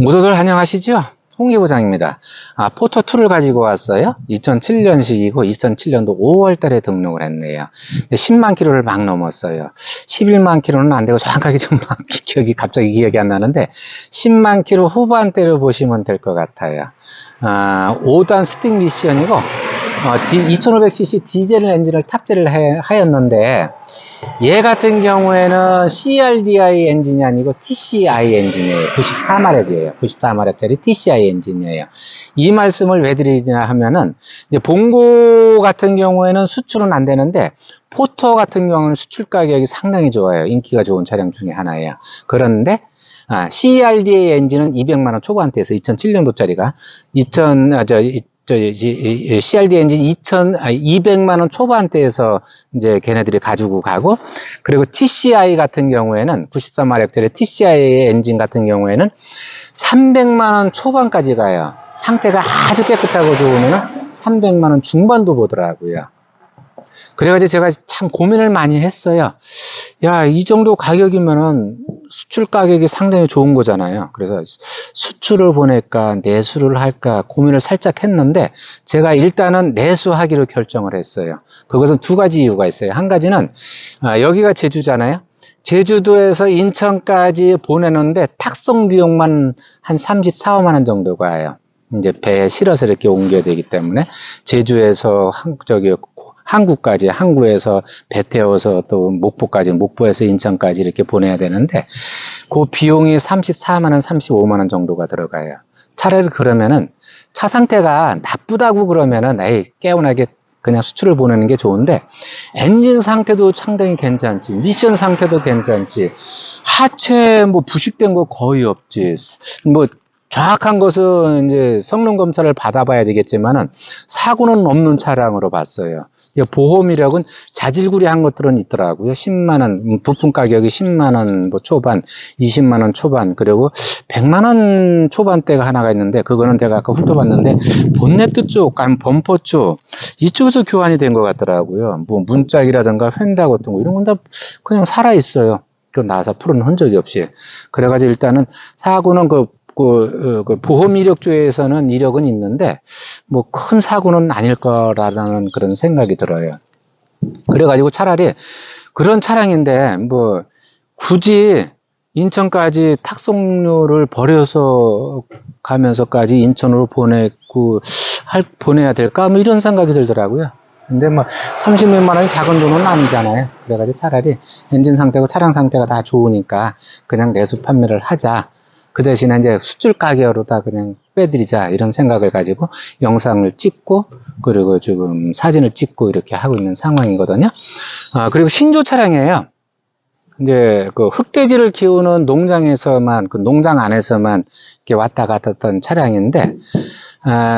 모두들 안녕하시죠? 홍기 부장입니다. 포토2를 가지고 왔어요. 2007년식이고 2007년도 5월 달에 등록을 했네요. 10만 킬로를 막 넘었어요. 11만 킬로는 안 되고 정확하게 좀 갑자기 기억이 안 나는데 10만 킬로 후반대를 보시면 될 것 같아요. 5단 스틱 미션이고 2500cc 디젤 엔진을 탑재를 하였는데 얘 같은 경우에는 CRDI 엔진이 아니고 TCI 엔진이에요. 94마력이에요. 94마력짜리 TCI 엔진이에요. 이 말씀을 왜 드리냐 하면은, 이제 봉고 같은 경우에는 수출은 안 되는데, 포토 같은 경우는 수출 가격이 상당히 좋아요. 인기가 좋은 차량 중에 하나예요. 그런데, CRDI 엔진은 200만원 초반대에서 2007년도짜리가, CRD 엔진 200만원 초반대에서 이제 걔네들이 가지고 가고, 그리고 TCI 같은 경우에는 94마력짜리 TCI 엔진 같은 경우에는 300만원 초반까지 가요. 상태가 아주 깨끗하고 좋으면 300만원 중반도 보더라고요. 그래가지고 제가 참 고민을 많이 했어요. 야, 이 정도 가격이면은 수출 가격이 상당히 좋은 거잖아요. 그래서 수출을 보낼까 내수를 할까 고민을 살짝 했는데 제가 일단은 내수하기로 결정을 했어요. 그것은 두 가지 이유가 있어요. 한 가지는 여기가 제주잖아요. 제주도에서 인천까지 보내는데 탁송 비용만 한 34~5만 원 정도 가요. 이제 배에 실어서 이렇게 옮겨야 되기 때문에 제주에서 한국까지, 항구에서 배 태워서 또 목포까지, 목포에서 인천까지 이렇게 보내야 되는데 그 비용이 34만 원, 35만 원 정도가 들어가요. 차라리 그러면은 차 상태가 나쁘다고 그러면은 개운하게 그냥 수출을 보내는 게 좋은데 엔진 상태도 상당히 괜찮지, 미션 상태도 괜찮지, 하체 뭐 부식된 거 거의 없지, 뭐 정확한 것은 이제 성능 검사를 받아봐야 되겠지만은 사고는 없는 차량으로 봤어요. 보험 이력은 자질구레한 것들은 있더라고요. 10만원, 부품 가격이 10만원 뭐 초반, 20만원 초반, 그리고 100만원 초반대가 하나가 있는데, 그거는 제가 아까 훑어봤는데, 본네트 쪽, 아니면 범퍼 쪽, 이쪽에서 교환이 된 것 같더라고요. 뭐, 문짝이라든가 휀다 같은 거, 이런 건 다 그냥 살아있어요. 나와서 푸른 흔적이 없이. 그래가지고 일단은 사고는 보험 이력 쪽에서는 이력은 있는데, 뭐, 큰 사고는 아닐 거라는 그런 생각이 들어요. 그래가지고 차라리 그런 차량인데, 뭐, 굳이 인천까지 탁송료를 버려서 가면서까지 인천으로 보내야 될까? 뭐 이런 생각이 들더라고요. 근데 뭐, 30몇만 원이 작은 돈은 아니잖아요. 그래가지고 차라리 엔진 상태고 차량 상태가 다 좋으니까 그냥 내수 판매를 하자. 그 대신에 이제 수출 가격으로 다 그냥 빼드리자 이런 생각을 가지고 영상을 찍고 그리고 지금 사진을 찍고 이렇게 하고 있는 상황이거든요. 그리고 신조 차량이에요. 이제 그 흑돼지를 키우는 농장에서만, 그 농장 안에서만 이렇게 왔다 갔다 했던 차량인데,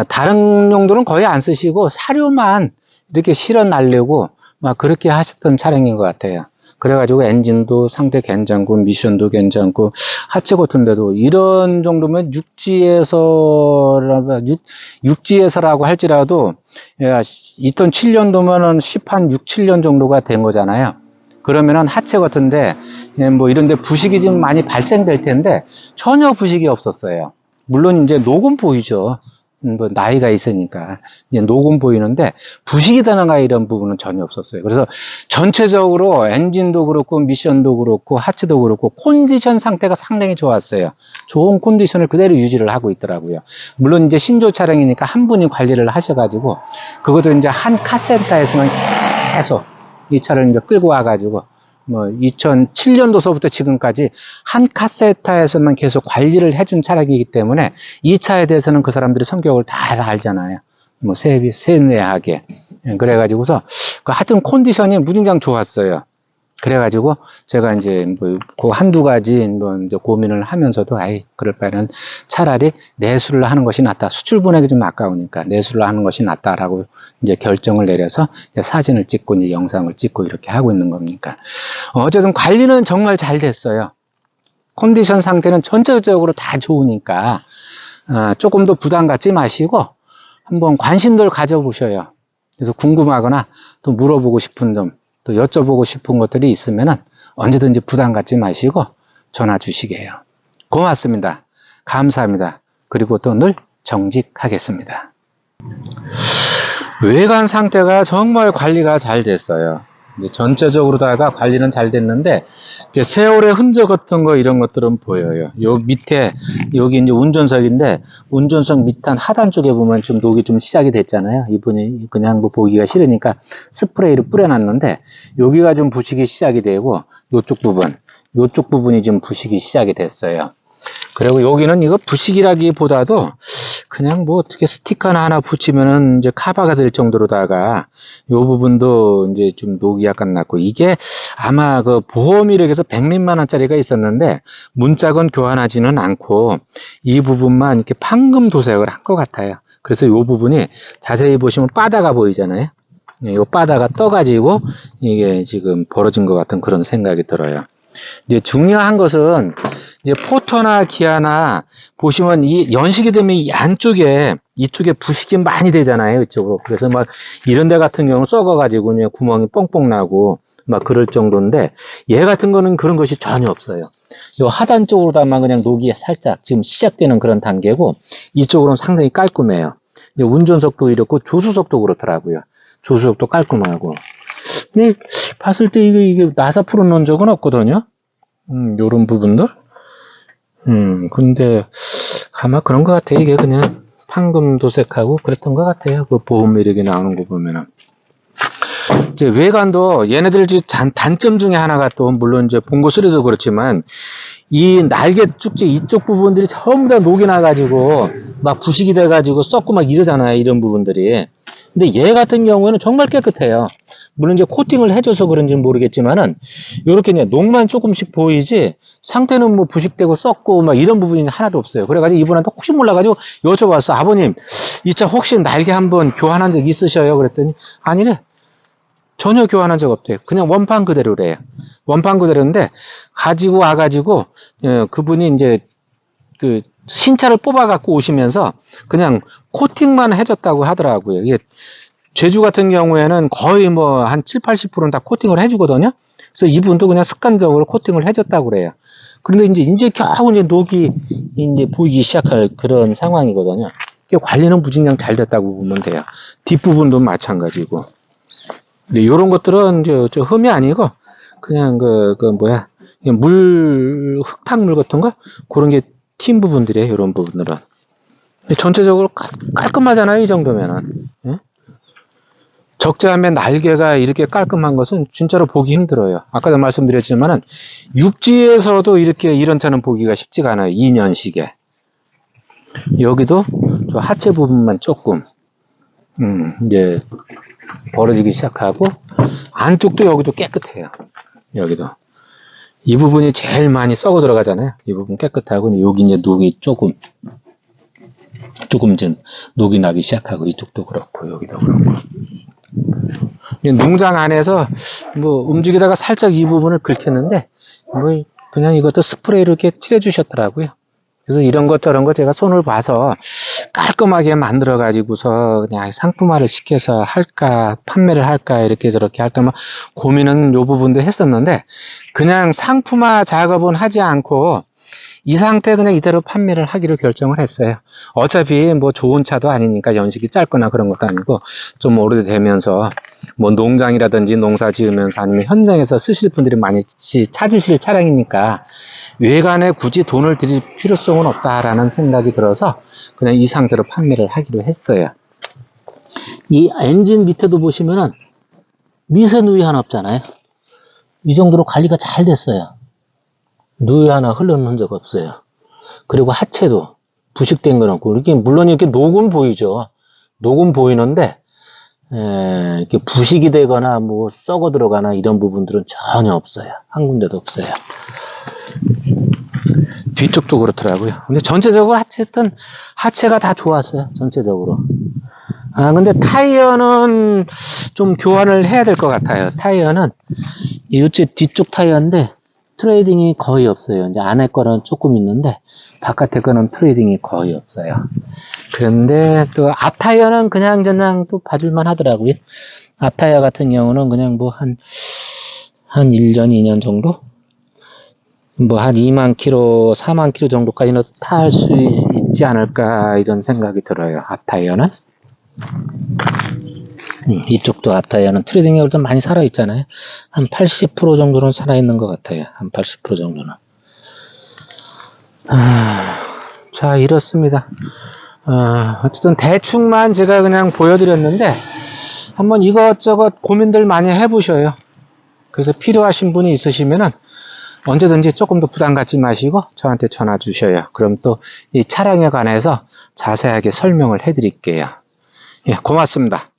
다른 용도는 거의 안 쓰시고 사료만 이렇게 실어 날리고 막 그렇게 하셨던 차량인 것 같아요. 그래가지고 엔진도 상태 괜찮고 미션도 괜찮고 하체 같은 데도 이런 정도면 육지에서라고 할지라도 2007년도면은 6, 7년 정도가 된 거잖아요. 그러면은 하체 같은데 뭐 이런데 부식이 좀 많이 발생될 텐데 전혀 부식이 없었어요. 물론 이제 녹음 보이죠. 뭐 나이가 있으니까 이제 녹음 보이는데 부식이 되는가 이런 부분은 전혀 없었어요. 그래서 전체적으로 엔진도 그렇고 미션도 그렇고 하체도 그렇고 컨디션 상태가 상당히 좋았어요. 좋은 컨디션을 그대로 유지를 하고 있더라고요. 물론 이제 신조 차량이니까 한 분이 관리를 하셔가지고 그것도 이제 한 카센터에서만 계속 이 차를 이제 끌고 와가지고 뭐 2007년도서부터 지금까지 한 카센터에서만 계속 관리를 해준 차량이기 때문에 이 차에 대해서는 그 사람들이 성격을 다 알잖아요. 뭐 세뇌하게. 그래가지고서 하여튼 컨디션이 무진장 좋았어요. 그래가지고 제가 이제 뭐 그 한두 가지 이제 고민을 하면서도 그럴 바에는 차라리 내수를 하는 것이 낫다. 수출 보내기 좀 아까우니까 내수를 하는 것이 낫다라고 이제 결정을 내려서 이제 사진을 찍고 이제 영상을 찍고 이렇게 하고 있는 겁니까. 어쨌든 관리는 정말 잘 됐어요. 컨디션 상태는 전체적으로 다 좋으니까 조금 더 부담 갖지 마시고 한번 관심들 가져보셔요. 그래서 궁금하거나 또 물어보고 싶은 점, 또 여쭤보고 싶은 것들이 있으면은 언제든지 부담 갖지 마시고 전화 주시게요. 고맙습니다. 감사합니다. 그리고 또 늘 정직하겠습니다. 외관 상태가 정말 관리가 잘 됐어요. 이제 전체적으로다가 관리는 잘 됐는데 이제 세월의 흔적 같은 거 이런 것들은 보여요. 요 밑에 여기 이제 운전석인데 운전석 밑단 하단 쪽에 보면 좀 녹이 좀 시작이 됐잖아요. 이분이 그냥 뭐 보기가 싫으니까 스프레이를 뿌려놨는데 여기가 좀 부식이 시작이 되고 요쪽 부분이 좀 부식이 시작이 됐어요. 그리고 여기는 이거 부식이라기보다도 그냥 뭐 어떻게 스티커나 하나 붙이면은 이제 커버가 될 정도로다가 요 부분도 이제 좀 녹이 약간 났고, 이게 아마 그 보험이라고 해서 100몇만 원짜리가 있었는데 문짝은 교환하지는 않고 이 부분만 이렇게 판금 도색을 한 것 같아요. 그래서 요 부분이 자세히 보시면 바다가 보이잖아요. 요 바다가 떠가지고 이게 지금 벌어진 것 같은 그런 생각이 들어요. 이제 중요한 것은 이제 포터나 기아나 보시면 이 연식이 되면 이 안쪽에 이쪽에 부식이 많이 되잖아요, 이쪽으로. 그래서 막 이런 데 같은 경우는 썩어가지고 그냥 구멍이 뻥뻥 나고 막 그럴 정도인데, 얘 같은 거는 그런 것이 전혀 없어요. 요 하단 쪽으로다만 그냥 녹이 살짝 지금 시작되는 그런 단계고, 이쪽으로는 상당히 깔끔해요. 이제 운전석도 이렇고 조수석도 그렇더라고요. 조수석도 깔끔하고. 근데 봤을 때 이게 나사 풀어놓은 적은 없거든요. 요런 부분들. 근데 아마 그런 것 같아요. 이게 그냥 판금 도색하고 그랬던 것 같아요. 그 보험 이력이 나오는 거 보면은. 이제 외관도 얘네들 단점 중에 하나가 또 물론 이제 봉고 소리도 그렇지만 이 날개 축지 이쪽 부분들이 전부 다 녹이 나가지고 막 부식이 돼가지고 썩고 막 이러잖아요. 이런 부분들이. 근데 얘 같은 경우에는 정말 깨끗해요. 물론 이제 코팅을 해줘서 그런지는 모르겠지만은 요렇게 그냥 녹만 조금씩 보이지 상태는 뭐 부식되고 썩고 막 이런 부분이 하나도 없어요. 그래가지고 이분한테 혹시 몰라가지고 여쭤봤어. 아버님, 이 차 혹시 날개 한번 교환한 적 있으셔요? 그랬더니 아니래. 전혀 교환한 적 없대요. 그냥 원판 그대로래요. 원판 그대로인데 가지고 와가지고 그분이 이제 그 신차를 뽑아갖고 오시면서 그냥 코팅만 해줬다고 하더라고요. 이게 제주 같은 경우에는 거의 뭐 한 7, 80%는 다 코팅을 해주거든요. 그래서 이분도 그냥 습관적으로 코팅을 해줬다고 그래요. 그런데 이제 겨우 이제 녹이 이제 보이기 시작할 그런 상황이거든요. 관리는 무진장 잘 됐다고 보면 돼요. 뒷부분도 마찬가지고. 근데 요런 것들은 저 흠이 아니고 그냥 흙탕물 같은 거 그런 게 튄 부분들이에요. 이런 부분들은. 전체적으로 깔끔하잖아요. 이 정도면은. 예? 적재함의 날개가 이렇게 깔끔한 것은 진짜로 보기 힘들어요. 아까도 말씀드렸지만은 육지에서도 이렇게 이런 차는 보기가 쉽지가 않아요. 2년식에. 여기도 저 하체 부분만 조금 이제 벌어지기 시작하고 안쪽도 여기도 깨끗해요. 여기도 이 부분이 제일 많이 썩어 들어가잖아요. 이 부분 깨끗하고 여기 이제 녹이 조금 이제 녹이 나기 시작하고 이쪽도 그렇고 여기도 그렇고. 농장 안에서 뭐 움직이다가 살짝 이 부분을 긁혔는데 뭐 그냥 이것도 스프레이로 이렇게 칠해 주셨더라고요. 그래서 이런 것 저런 거 제가 손을 봐서 깔끔하게 만들어 가지고서 그냥 상품화를 시켜서 할까 판매를 할까 이렇게 저렇게 할까 막 고민은 요 부분도 했었는데 그냥 상품화 작업은 하지 않고 이 상태 그냥 이대로 판매를 하기로 결정을 했어요. 어차피 뭐 좋은 차도 아니니까 연식이 짧거나 그런 것도 아니고 좀 오래되면서 뭐 농장이라든지 농사 지으면서 아니면 현장에서 쓰실 분들이 많이 찾으실 차량이니까 외관에 굳이 돈을 들일 필요성은 없다라는 생각이 들어서 그냥 이 상태로 판매를 하기로 했어요. 이 엔진 밑에도 보시면은 미세 누이 하나 없잖아요. 이 정도로 관리가 잘 됐어요. 누이 하나 흘러는 흔적 없어요. 그리고 하체도 부식된 건 없고, 이렇게, 물론 이렇게 녹은 보이죠. 녹은 보이는데, 이렇게 부식이 되거나, 뭐, 썩어 들어가나, 이런 부분들은 전혀 없어요. 한 군데도 없어요. 뒤쪽도 그렇더라고요. 근데 전체적으로 하체가 다 좋았어요. 전체적으로. 근데 타이어는 좀 교환을 해야 될 것 같아요. 타이어는, 이쪽 뒤쪽 타이어인데, 트레이딩이 거의 없어요. 이제 안에 거는 조금 있는데 바깥에 거는 트레이딩이 거의 없어요. 그런데 또 앞 타이어는 그냥 또 봐줄만 하더라고요. 앞 타이어 같은 경우는 그냥 뭐 한 1년, 2년 정도? 뭐 한 2만 킬로, 4만 킬로 정도까지는 탈 수 있지 않을까 이런 생각이 들어요. 앞타이어는. 이쪽도 앞타이어는 트레이딩 볼 때 많이 살아있잖아요. 한 80% 정도는 살아있는 것 같아요. 한 80% 정도는. 자, 이렇습니다. 어쨌든 대충만 제가 그냥 보여드렸는데 한번 이것저것 고민들 많이 해보셔요. 그래서 필요하신 분이 있으시면은 언제든지 조금 더 부담 갖지 마시고 저한테 전화 주셔요. 그럼 또 이 차량에 관해서 자세하게 설명을 해드릴게요. 예, 고맙습니다.